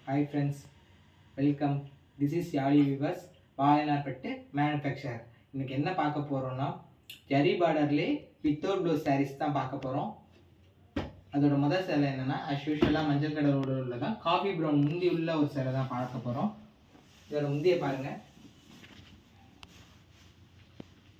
Hi friends, welcome. This is Yali Vivas, Balanarpattu manufacture. இன்னைக்கு என்ன பார்க்க போகிறோம்னா ஜரி பார்டர்லே வித்தவுட் ப்ளவுஸ் சாரீஸ் தான் பார்க்க போகிறோம். அதோட முதல் சேலை என்னென்னா யூஷுவலாக மஞ்சள் கலரோட உள்ளதான் காஃபி ப்ரௌன் முந்தி உள்ள ஒரு சேலை தான் பார்க்க போகிறோம். இதோட முந்தியை பாருங்கள்,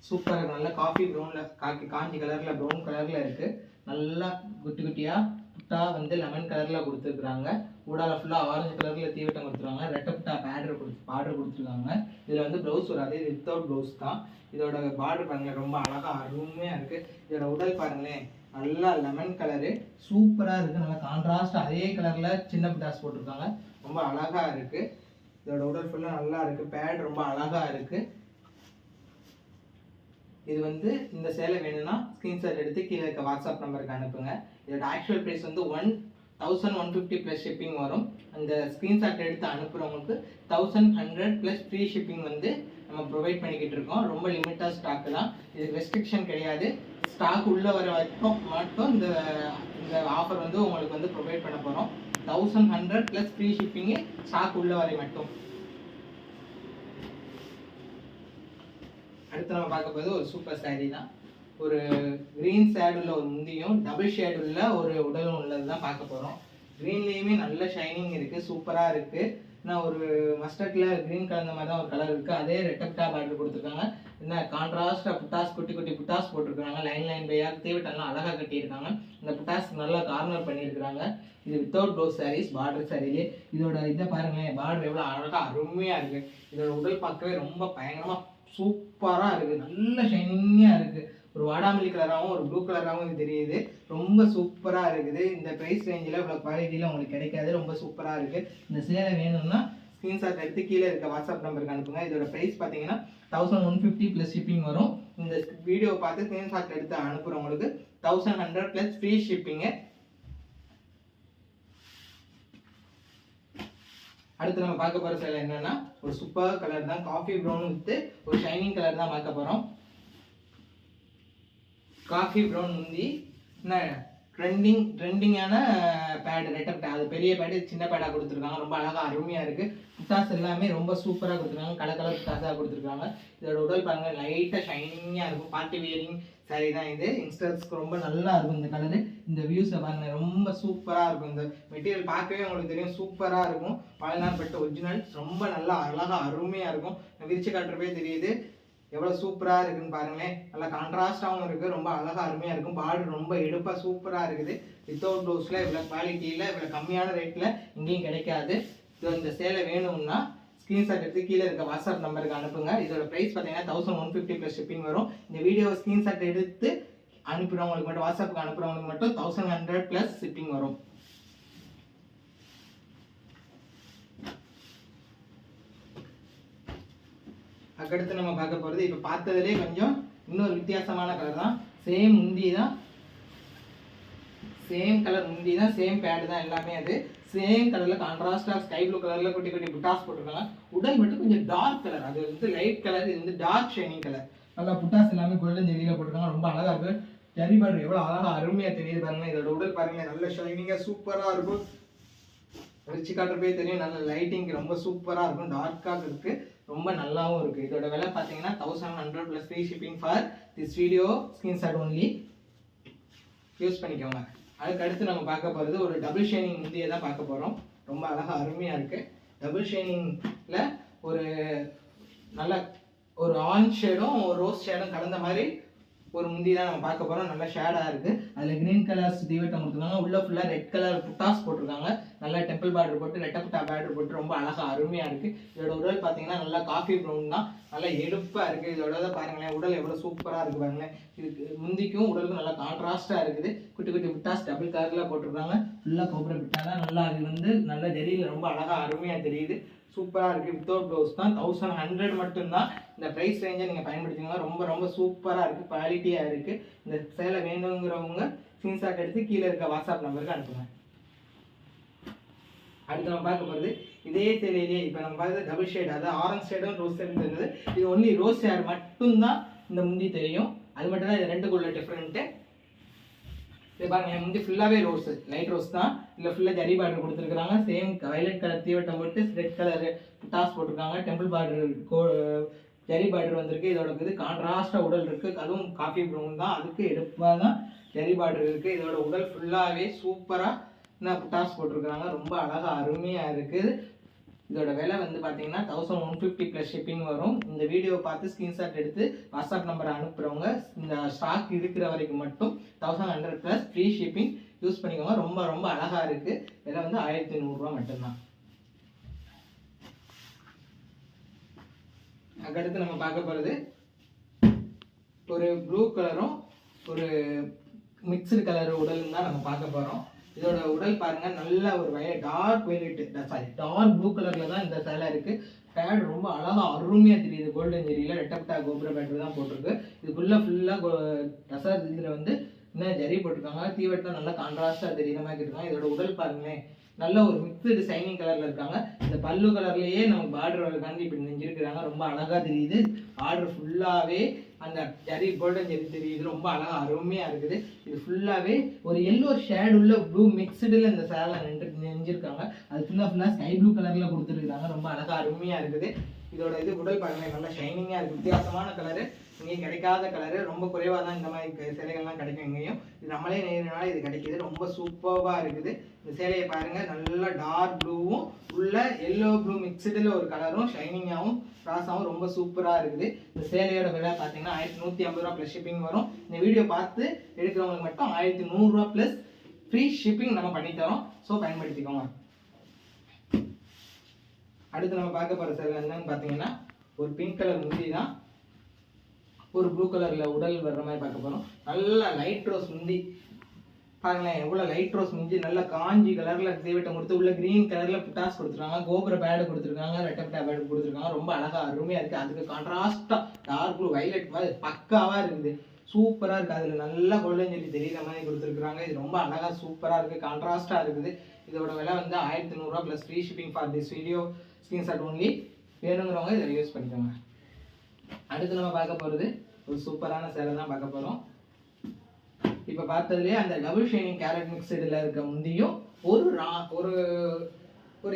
சூப்பராக நல்ல காஃபி ப்ரௌனில் காஞ்சி கலரில் ப்ரௌன் கலரில் இருக்குது. நல்லா குட்டி குட்டியாக புட்டா வந்து லெமன் கலரில் கொடுத்துருக்குறாங்க. ஊடால ஃபுல்லாக ஆரஞ்சு கலரில் தீவட்டம் கொடுத்துருவாங்க. ரெட்டை புட்டா பார்டர் கொடுத்துருக்காங்க. இதில் வந்து ப்ளவுஸ் வராது, வித்தவுட் ப்ளவுஸ் தான். இதோட பார்டர் பாருங்கள், ரொம்ப அழகாக அருமையாக இருக்குது. இதோட உடல் பாருங்களேன், நல்லா லெமன் கலரு சூப்பராக இருக்குது. நல்லா கான்ட்ராஸ்ட் அதே கலரில் சின்ன புட்டாஸ் போட்டிருக்காங்க, ரொம்ப அழகாக இருக்குது. இதோட உடல் ஃபுல்லாக நல்லா இருக்குது. பேட் ரொம்ப அழகாக இருக்குது. இது வந்து இந்த சேலை வேணும்னா ஸ்க்ரீன்ஷாட் எடுத்து கீழே இருக்க வாட்ஸ்அப் நம்பருக்கு அனுப்புங்க. இதோட ஆக்சுவல் ப்ரைஸ் வந்து 1150 ப்ளஸ் ஷிப்பிங் வரும். அந்த ஸ்க்ரீன்ஷாட் எடுத்து அனுப்புகிறவங்களுக்கு 1100 ப்ளஸ் ஃப்ரீ ஷிப்பிங் வந்து நம்ம ப்ரொவைட் பண்ணிக்கிட்டு இருக்கோம். ரொம்ப லிமிட்டாக ஸ்டாக்கு தான், இது ரெஸ்ட்ரிக்ஷன் கிடையாது. ஸ்டாக் உள்ளே வர வரைக்கும் மட்டும் இந்த ஆஃபர் வந்து உங்களுக்கு வந்து ப்ரொவைட் பண்ண போகிறோம். 1100 ப்ளஸ் ஃப்ரீ ஷிப்பிங்கு ஸ்டாக் உள்ளே வரை மட்டும். அடுத்து நம்ம பார்க்க போது ஒரு சூப்பர் சாரீ தான். ஒரு க்ரீன் ஷேடுள்ள ஒரு முந்தியும் டபுள் ஷேடுள்ள ஒரு உடலும் உள்ளது தான் பார்க்க போகிறோம். க்ரீன்லேயுமே நல்ல ஷைனிங் இருக்குது, சூப்பராக இருக்குது. நான் ஒரு மஸ்டர்டில் க்ரீன் கலந்த மாதிரி தான் ஒரு கலர் இருக்குது. அதே ரெட்டப்டா பார்டர் கொடுத்துருக்காங்க. என்ன கான்ட்ராஸ்டாக புட்டாஸ் குட்டி குட்டி புட்டாஸ் போட்டிருக்காங்க. லைன் பையாக தீவட்டெல்லாம் அழகாக கட்டியிருக்காங்க. இந்த புட்டாஸ் நல்லா கார்னர் பண்ணியிருக்கிறாங்க. இது வித்தவுட் ப்ளவுஸ் சாரீஸ், பார்டர் சாரீலே. இதோட இதை பாருங்களேன், பார்டர் எவ்வளோ அழகாக அருமையாக இருக்குது. இதோட உடல் பார்க்கவே ரொம்ப பயங்கரமாக சூப்பராக இருக்குது, நல்ல ஷைனிங்காக இருக்குது. ஒரு வாடாமல்லி கலராகவும் ஒரு ப்ளூ கலராகவும் இது தெரியுது. ரொம்ப சூப்பராக இருக்குது. இந்த ப்ரைஸ் ரேஞ்சில் இவ்வளோ குவாலிட்டியில் உங்களுக்கு கிடைக்காது. ரொம்ப சூப்பராக இருக்குது. இந்த சேலை வேணும்னா ஸ்க்ரீன்ஷாட் எடுத்து கீழே இருக்க வாட்ஸ்அப் நம்பருக்கு அனுப்புங்க. இதோட ப்ரைஸ் பார்த்தீங்கன்னா 1150 ப்ளஸ் ஷிப்பிங் வரும். இந்த வீடியோவை பார்த்து ஸ்க்ரீன்ஷாட் எடுத்து அனுப்புகிறவங்களுக்கு 1100 ப்ளஸ் ஃப்ரீ ஷிப்பிங்கு. அடுத்து நம்ம பார்க்க போகிற சேலை என்னன்னா ஒரு சூப்பர் கலர் தான், காஃபி ப்ரௌன் வித்து ஒரு ஷைனிங் கலர் தான் பார்க்க போகிறோம். காஃபி ப்ரௌன் முந்தி என்ன ட்ரெண்டிங்கான பேடு, ரெட்டர் பேட். அது பெரிய பேடு, சின்ன பேடாக கொடுத்துருக்காங்க. ரொம்ப அழகாக அருமையாக இருக்குது. புட்டாஸ் எல்லாமே ரொம்ப சூப்பராக கொடுத்துருக்காங்க. கலர் புட்டாஸாக கொடுத்துருக்காங்க. இதோட உடல் பாருங்கள், லைட்டாக ஷைனிங்காக இருக்கும். பார்ட்டி வியரிங் சாரீ தான் இது. யங்ஸ்டர்ஸ்க்கு ரொம்ப நல்லா இருக்கும் இந்த கலரு. இந்த வியூஸை பாருங்கள், ரொம்ப சூப்பராக இருக்கும். இந்த மெட்டீரியல் பார்க்கவே உங்களுக்கு தெரியும், சூப்பராக இருக்கும். பாலனார்பட்டு ஒரிஜினல், ரொம்ப நல்லா அழகாக அருமையாக இருக்கும். விரிச்சு காட்டுறப்பே தெரியுது எவ்வளோ சூப்பராக இருக்குன்னு பாருங்களேன். நல்லா கான்ட்ராஸ்டாகவும் இருக்குது, ரொம்ப அழகாக அருமையாக இருக்கும். பார்டர் ரொம்ப எடுப்பாக சூப்பராக இருக்குது. வித்தவுட் ப்ளவுஸில் இவ்வளோ குவாலிட்டியில் இவ்வளோ கம்மியான ரேட்டில் எங்கேயும் கிடைக்காது. இந்த சேலை வேணும்னா ஸ்க்ரீன்ஷாட் எடுத்து கீழே இருக்க வாட்ஸ்அப் நம்பருக்கு அனுப்புங்க. இதோட ப்ரைஸ் பார்த்தீங்கன்னா 1150 ப்ளஸ் ஷிப்பிங் வரும். இந்த வீடியோ ஸ்க்ரீன்ஷாட் எடுத்து அனுப்புகிறவங்களுக்கு மட்டும், வாட்ஸ்அப்புக்கு அனுப்புகிறவங்களுக்கு மட்டும் 1100 ப்ளஸ் ஷிப்பிங் வரும். அதுக்கடுத்து நம்ம பார்க்க போகிறது இப்போ பார்த்ததுலேயே கொஞ்சம் இன்னொரு வித்தியாசமான கலர் தான். சேம் முந்தி தான், சேம் கலர் முந்தி தான், சேம் பேடு தான் எல்லாமே. அது சேம் கலரில் கான்ட்ராஸ்டாக ஸ்கை ப்ளூ கலரில் குட்டி குட்டி புட்டாஸ் போட்டிருக்காங்க. உடல் மட்டும் கொஞ்சம் டார்க் கலர், அது வந்து லைட் கலர், இது வந்து டார்க் ஷைனிங் கலர். நல்லா புட்டாஸ் எல்லாமே கோல்டன் ஜெரியில் போட்டிருக்காங்க. ரொம்ப அழகாக இருக்குது. ஜரி பார்டர் எவ்வளோ அழகாக அருமையாக தெரியுது பாருங்கள். இதோட உடல் பாருங்கள், நல்ல ஷைனிங்காக சூப்பராக இருக்கும். வச்சு காட்டுறப்பே தெரியும், நல்ல லைட்டிங் ரொம்ப சூப்பராக இருக்கும். டார்க்காக இருக்குது, ரொம்ப நல்லாவும் இருக்குது. இதோட விலை பார்த்தீங்கன்னா 1100 plus free shipping for this video. Screenshot only use பண்ணிக்கோங்க. அதுக்கு அடுத்து நம்ம பார்க்க போகிறது ஒரு டபுள் ஷைனிங் முந்தியை தான் பார்க்க போகிறோம். ரொம்ப அழகாக அருமையாக இருக்குது. டபுள் ஷைனிங்கில் ஒரு நல்ல ஒரு ஆரஞ்ச் ஷேடும் ஒரு ரோஸ் ஷேடும் கலந்த மாதிரி ஒரு முந்தி தான் நம்ம பார்க்க போகிறோம். நல்ல ஷேடாக இருக்குது. அதில் க்ரீன் கலர்ஸ் தீவட்டம் கொடுத்துருக்காங்க. உள்ளே ஃபுல்லாக ரெட் கலர் புட்டாஸ் போட்டிருக்காங்க. நல்லா டெம்பிள் பார்டர் போட்டு ரெட்டை புட்டா பார்டர் போட்டு ரொம்ப அழகாக அருமையாக இருக்குது. இதோட உடல் பார்த்தீங்கன்னா நல்லா காஃபி ப்ரௌன் தான், நல்லா எடுப்பாக இருக்குது. இதோட பாருங்களேன், உடல் எவ்வளோ சூப்பராக இருக்குது பாருங்களேன். இதுக்கு முந்திக்கும் உடலுக்கும் நல்லா கான்ட்ராஸ்டாக இருக்குது. குட்டி குட்டி புட்டாஸ் டபுள் கலரில் போட்டிருக்காங்க. ஃபுல்லாக கோபுர புட்டா தான். நல்லா அது வந்து நல்ல ஜரியில் ரொம்ப அழகாக அருமையாக தெரியுது. சூப்பராக இருக்குது. வித்தவுட் ப்ளவுஸ் தான், 1100 மட்டும்தான். இந்த ப்ரைஸ் ரேஞ்சை நீங்கள் பயன்படுத்திங்கன்னா ரொம்ப ரொம்ப சூப்பராக இருக்குது, குவாலிட்டியாக இருக்குது. இந்த சேலை வேணுங்கிறவங்க ஸ்க்ரீன்ஷாட் எடுத்து கீழே இருக்க வாட்ஸ்அப் நம்பருக்கு அனுப்புங்க. அடுத்து நம்ம பார்க்க போகிறது இதே சேலையிலே இப்போ நம்ம பார்த்து டபுள் ஷேட், அதாவது ஆரஞ்ச் ஷேடும் ரோஸ் ஷேடும் இருந்தது. இது ஒன்லி ரோஸ் ஷேட் மட்டும்தான் இந்த முந்தி தெரியும். அது மட்டும் தான் இது ரெண்டுக்குள்ள டிஃப்ரெண்ட்டு. இது பாருங்க முந்தி ஃபுல்லாகவே ரோஸ், லைட் ரோஸ் தான். இல்லை ஃபுல்லாக ஜரி பார்டர் கொடுத்துருக்காங்க. சேம் வயலட் கலர் தீவட்டம் போட்டு ரெட் கலர் டாஸ் போட்டிருக்காங்க. டெம்பிள் பார்டர் ஜரி பார்டர் வந்திருக்கு. இதோட இது கான்ட்ராஸ்டாக உடல் இருக்குது. அதுவும் காஃபி ப்ரௌன் தான். அதுக்கு எடுப்பாக தான் ஜரி பார்டர் இருக்குது. இதோட உடல் ஃபுல்லாகவே சூப்பராக டாஸ் போட்டிருக்காங்க. ரொம்ப அழகாக அருமையாக இருக்குது. இதோட விலை வந்து பார்த்தீங்கன்னா 1150 ப்ளஸ் ஷிப்பிங் வரும். இந்த வீடியோவை பார்த்து ஸ்க்ரீன்ஷாட் எடுத்து வாட்ஸ்அப் நம்பரை அனுப்புகிறவங்க இந்த ஸ்டாக் இருக்கிற வரைக்கும் மட்டும் 1100 ப்ளஸ் ஃப்ரீ ஷிப்பிங் யூஸ் பண்ணிக்கோங்க. ரொம்ப ரொம்ப அழகாக இருக்குது. விலை வந்து 1100 மட்டும்தான். அதுக்கடுத்து நம்ம பார்க்க போகிறது ஒரு ப்ளூ கலரும் ஒரு மிக்சடு கலர் உடலும் தான் நம்ம பார்க்க போகிறோம். இதோட உடல் பாருங்க, நல்ல ஒரு டார்க் ப்ளூ கலர்ல தான் இந்த சேலை இருக்கு. பேட் ரொம்ப அழகா அருமையா தெரியுது. கோல்டன் ஜெரியில ரெட்டப்டா கோபுர பேட் தான் போட்டிருக்கு. இதுக்குள்ள ஃபுல்லா ரசர் இதுல வந்து என்ன ஜரி போட்டிருக்காங்க. தீவட்டம் நல்லா கான்ட்ராஸ்டா தெரியுற மாதிரி இருக்காங்க. இதோட உடல் பாருங்களேன், நல்ல ஒரு மிக்சடு ஷைனிங் கலர்ல இருக்காங்க. இந்த பல்லு கலர்லயே நம்ம பார்டர் காந்தி இப்படி நெஞ்சிருக்கிறாங்க. ரொம்ப அழகா தெரியுது. பார்டர் ஃபுல்லாவே அந்த ஜரி கோல்டன் ஜெரி தெரியுது. ரொம்ப அழகா அருமையா இருக்குது. இது ஃபுல்லாவே ஒரு எல்லோ ஷேட் உள்ள ப்ளூ மிக்சடுல இந்த சேலை நெஞ்சிருக்காங்க. அது ஃபுல்லா ஸ்கை ப்ளூ கலர்ல கொடுத்துருக்காங்க. ரொம்ப அழகா அருமையா இருக்குது. இதோட இது உடல் பாருங்க, நல்லா ஷைனிங்கா இருக்கு. வித்தியாசமான கலரு, இங்கேயும் கிடைக்காத கலரு. ரொம்ப குறைவாக தான் இந்த மாதிரி சேலைகள்லாம் கிடைக்கும் எங்கேயும். இது நம்மளே நேரனால இது கிடைக்கிது. ரொம்ப சூப்பராக இருக்குது. இந்த சேலையை பாருங்க, நல்லா டார்க் ப்ளூவும் உள்ள எல்லோ ப்ளூ மிக்சடில் ஒரு கலரும் ஷைனிங்காகவும் ராசாவும் ரொம்ப சூப்பராக இருக்குது. இந்த சேலையோட விலை பார்த்தீங்கன்னா 1150 ப்ளஸ் ஷிப்பிங் வரும். இந்த வீடியோ பார்த்து எடுக்கிறவங்களுக்கு மட்டும் 1100 ப்ளஸ் ஃப்ரீ ஷிப்பிங் நம்ம பண்ணித்தரோம். ஸோ பயன்படுத்திக்கோங்க. அடுத்து நம்ம பார்க்க போகிற சேலை என்னன்னு பார்த்தீங்கன்னா ஒரு பிங்க் கலர் முந்தி தான், ஒரு ப்ளூ கலரில் உடல் வர்ற மாதிரி பார்க்க போகிறோம். நல்லா லைட் ரோஸ் முந்தி பாருங்களேன், எவ்வளோ லைட் ரோஸ் முந்தி நல்லா காஞ்சி கலரில் தீவட்டம் கொடுத்து உள்ள க்ரீன் கலரில் புட்டாஸ் கொடுத்துருக்காங்க. கோபுர பேடு கொடுத்துருக்காங்க. ரெட்டப்டா பேடு கொடுத்துருக்காங்க. ரொம்ப அழகாக அருமையாக இருக்குது. அதுக்கு கான்ட்ராஸ்டாக டார்க் ப்ளூ வைலட் மாதிரி பக்காவாக இருக்குது. சூப்பராக இருக்குது. அதில் நல்லா கோல்டன் ஜெரி தெரியுற மாதிரி கொடுத்துருக்குறாங்க. இது ரொம்ப அழகாக சூப்பராக இருக்குது. கான்ட்ராஸ்டாக இருக்குது. இதோட விலை வந்து 1100 plus free shipping for this video. Screenshot only. வேணுங்கிறவங்க இதை யூஸ் பண்ணிக்கோங்க. அடுத்து நம்ம பார்க்க போகிறது ஒரு சூப்பரான சேலை தான் பார்க்க போகிறோம். இப்போ பார்த்ததுலேயே அந்த டபுள் ஷைனிங் கேரட் மிக்சடில் இருக்க முந்தியும் ஒரு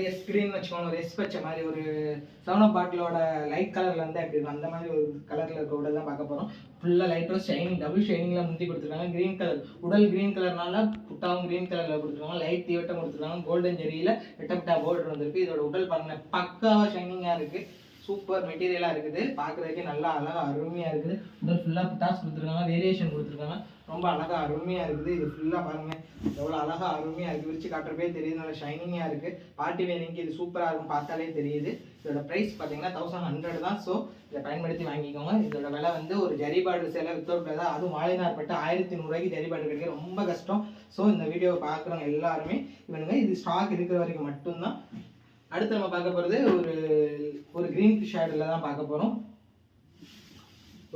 எஸ் கிரீன் வச்சுக்கோங்க, ஒரு எஸ் வச்ச மாதிரி ஒரு 7 பாட்டிலோட லைட் கலரில் இருந்தால் எப்படி இருக்கும் அந்த மாதிரி ஒரு கலரில் இருக்க உடல் தான் பார்க்க போகிறோம். ஃபுல்லாக லைட் ரோஸ் ஷைனிங் டபுள் ஷைனிங்கில் முந்தி கொடுத்துருக்காங்க. க்ரீன் கலர் உடல் க்ரீன் கலர்னால புட்டாவும் க்ரீன் கலரில் கொடுத்துருக்காங்க. லைட் தீவட்டம் கொடுத்துருக்காங்க. கோல்டன் ஜெரியில் ரெட்டப்டா போர்டர் வந்திருக்கு. இதோட உடல் பாருங்க பக்காவாக ஷைனிங்காக இருக்குது. சூப்பர் மெட்டீரியலாக இருக்குது. பார்க்குறதுக்கே நல்லா அழகாக அருமையாக இருக்குது. உடல் ஃபுல்லாக புட்டாஸ் கொடுத்துருக்காங்க. வேரியேஷன் கொடுத்துருக்காங்க. ரொம்ப அழகாக அருமையாக இருக்குது. இது ஃபுல்லாக பாருங்கள் எவ்வளோ அழகாக அருமையாக இருக்குது. விரிச்சு காட்டுறப்பே தெரியுது. நல்லா ஷைனிங்காக இருக்குது. பார்ட்டி வேரிங்க்கு இது சூப்பராக இருக்கும். பார்த்தாலே தெரியுது. இதோட ப்ரைஸ் பார்த்தீங்கன்னா 1100 தான். ஸோ இதை பயன்படுத்தி வாங்கிக்கோங்க. இதோட விலை வந்து ஒரு ஜரி பார்டர் சேலை வித்தவுட் தான், அதுவும் மாலினார் பட்டு 1100 ஜரி பார்டர் கிடைக்க ரொம்ப கஷ்டம். ஸோ இந்த வீடியோவை பார்க்குறவங்க எல்லாருமே இவனுங்க இது ஸ்டாக் இருக்கிற வரைக்கும் மட்டும்தான். அடுத்து நம்ம பார்க்க போகிறது ஒரு க்ரீன் ஷேடில் தான் பார்க்க போகிறோம்.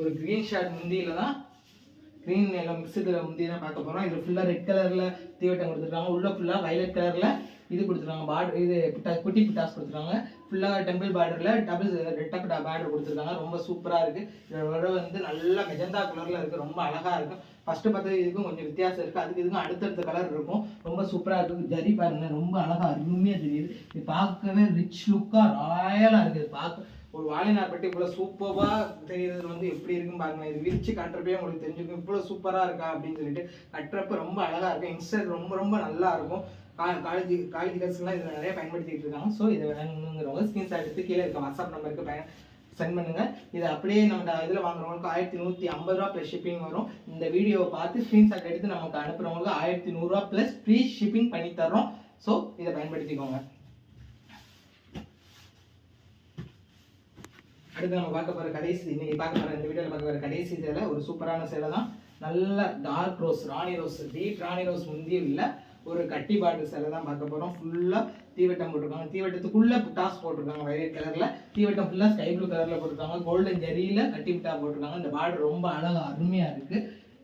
ஒரு க்ரீன் ஷேட் முந்தியில் தான் க்ரீன் எல்லாம் மிக்சடில் முந்தி தான் பார்க்க போகிறோம். இது ஃபுல்லாக ரெட் கலரில் தீவட்டம் கொடுத்துருக்காங்க. உள்ள ஃபுல்லாக வைலட் கலரில் இது கொடுத்துருக்காங்க. பார்டர் இது குட்டி புட்டாஸ் கொடுத்துருக்காங்க. ஃபுல்லாக டெம்பிள் பார்டரில் டபுள் ரெட்டப்டா பார்டர் கொடுத்துருக்காங்க. ரொம்ப சூப்பராக இருக்குது. இதோட வந்து நல்லா மெஜந்தா கலரில் இருக்குது. ரொம்ப அழகாக இருக்கும். ஃபஸ்ட்டு பார்த்தது இதுக்கும் கொஞ்சம் வித்தியாசம் இருக்குது. அதுக்கு இதுக்கும் அடுத்தடுத்த கலர் இருக்கும். ரொம்ப சூப்பராக இருக்குது. ஜரி பாருங்க ரொம்ப அழகாக அருமையாக தெரியுது. இது பார்க்கவே ரிச் லுக்காக ராயலாக இருக்குது. பார்க்க ஒரு வாலினார் பட்டி இவ்வளோ சூப்பராக தெரியுறது வந்து எப்படி இருக்குன்னு பாருங்க. இது விரிச்சு கட்டுறப்பே உங்களுக்கு தெரிஞ்சுக்கும் இவ்வளோ சூப்பராக இருக்கா அப்படின்னு சொல்லிட்டு. கட்டுறப்ப ரொம்ப அழகாக இருக்கும். இன்ஸ்டர் ரொம்ப ரொம்ப நல்லா இருக்கும். காலேஜ் கேர்ள்ஸ்லாம் இதில் நிறைய பயன்படுத்திட்டு இருக்காங்க. ஸோ இதை வேணுங்கிறவங்க ஸ்க்ரீன்ஷாட் எடுத்து கீழே இருக்க வாட்ஸ்அப் நம்பருக்கு சென்ட் பண்ணுங்க. இதை அப்படியே நம்ம இதில் வாங்குறவங்களுக்கு 1150 ப்ளஸ் ஷிப்பிங் வரும். இந்த வீடியோவை பார்த்து ஸ்க்ரீன்ஷாட் எடுத்து நமக்கு அனுப்புறவங்களுக்கு 1100 ப்ளஸ் ஃப்ரீ ஷிப்பிங் பண்ணி தர்றோம். ஸோ இதை பயன்படுத்திக்கோங்க. அடுத்து நம்ம பார்க்க போகிற இன்னைக்கு பார்க்க போகிற இந்த வீடியோவில் பார்க்க போகிற கடைசி சேலை ஒரு சூப்பரான சேலை தான். நல்ல டார்க் ரோஸ் ராணி ரோஸ் டீப் ராணி ரோஸ் முந்தியும் இல்லை, ஒரு கட்டி பார்டர் சேலை தான் பார்க்க போகிறோம். ஃபுல்லாக தீவட்டம் போட்டிருக்காங்க. தீவட்டத்துக்குள்ளே புட்டாஸ் போட்டிருக்காங்க. வைலட் கலரில் தீவட்டம் ஃபுல்லாக ஸ்கை ப்ளூ கலரில் போட்டிருக்காங்க. கோல்டன் ஜரியில் கட்டி புட்டா போட்டிருக்காங்க. இந்த பார்டர் ரொம்ப அழகாக அருமையாக இருக்குது.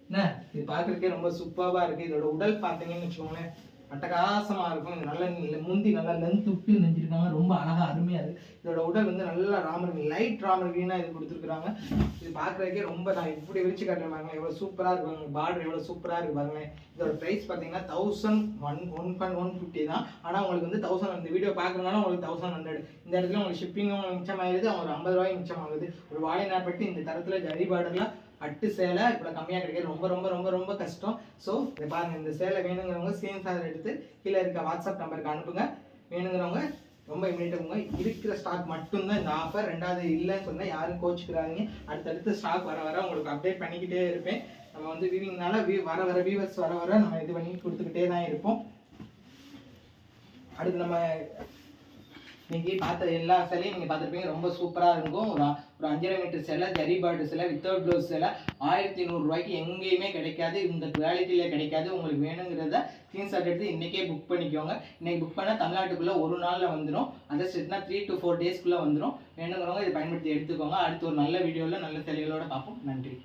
என்ன இது பார்க்குறதுக்கே ரொம்ப சூப்பராக இருக்குது. இதோட உடல் பார்த்தீங்கன்னு வச்சுக்கோங்களேன், அட்டகாசமாக இருக்கும். இது நல்ல முந்தி நல்லா லென்த் விட்டு நெஞ்சிருக்காங்க, ரொம்ப அழகாக அருமையாக இருக்குது. இதோட உடல் வந்து நல்லா ராமர் லைட் ராமர் க்ரீனாக இது கொடுத்துருக்குறாங்க. இது பார்க்குறதுக்கே ரொம்ப நான் இப்படி விரிச்சு காட்டுறேன் பாருங்களேன், எவ்வளோ சூப்பராக இருக்கும், பார்டர் எவ்வளோ சூப்பராக இருக்குது பாருங்களேன். இதோட ப்ரைஸ் பார்த்தீங்கன்னா 1150 தான். ஆனால் உங்களுக்கு வந்து 1000 இந்த வீடியோ பார்க்குறதுனால உங்களுக்கு 1100. இந்த இடத்துல உங்களுக்கு ஷிப்பிங்கும் மிச்சமாகிடுது, அவங்க ஒரு 50 ரூபாய் மிச்சமாகுது. ஒரு வாழை நாற்பட்டு இந்த தரத்தில் ஜரி பார்டர்லாம் பட்டு சேலை இவ்வளோ கம்மியாக கிடைக்கிறது ரொம்ப ரொம்ப ரொம்ப ரொம்ப கஷ்டம். ஸோ இதை பாருங்கள், இந்த சேலை வேணுங்கிறவங்க ஸ்க்ரீன்ஷாட் எடுத்து கீழே இருக்க வாட்ஸ்அப் நம்பருக்கு அனுப்புங்க. வேணுங்கிறவங்க ரொம்ப இமீடியட்டாக இருக்கிற ஸ்டாக் மட்டும்தான் இந்த ஆஃபர். ரெண்டாவது இல்லைன்னு சொன்னால் யாரும் கோச்சிக்கிறாதீங்க. அடுத்தடுத்து ஸ்டாக் வர வர உங்களுக்கு அப்டேட் பண்ணிக்கிட்டே இருப்பேன். நம்ம வந்து வீவிங்னால வர வர வியூவர்ஸ் வர வர நம்ம இது பண்ணி கொடுத்துக்கிட்டே தான் இருப்போம். அடுத்து நம்ம இன்னைக்கு பார்த்த எல்லா சேலையும் நீங்கள் பார்த்துருப்பீங்க, ரொம்ப சூப்பராக இருக்கும். ஒரு 5.5 மீட்டர் சேலை, ஜரி பார்டர் சேலை, வித்தவுட் ப்ளவுஸ் சேலை 1100 ரூபாய்க்கு எங்கேயுமே கிடைக்காது, இந்த குவாலிட்டியில் கிடைக்காது. உங்களுக்கு வேணுங்கிறத ஸ்க்ரீன்ஷாட் எடுத்து இன்றைக்கே புக் பண்ணிக்கோங்க. இன்றைக்கி புக் பண்ணால் தமிழ்நாட்டுக்குள்ளே ஒரு நாளில் வந்துடும். அதை செட்னா 3 to 4 டேஸ்க்குள்ளே வந்துடும். வேணுங்கிறவங்க இதை பயன்படுத்தி எடுத்துக்கோங்க. அடுத்து ஒரு நல்ல வீடியோவில் நல்ல சேலைகளோடு பார்ப்போம். நன்றி.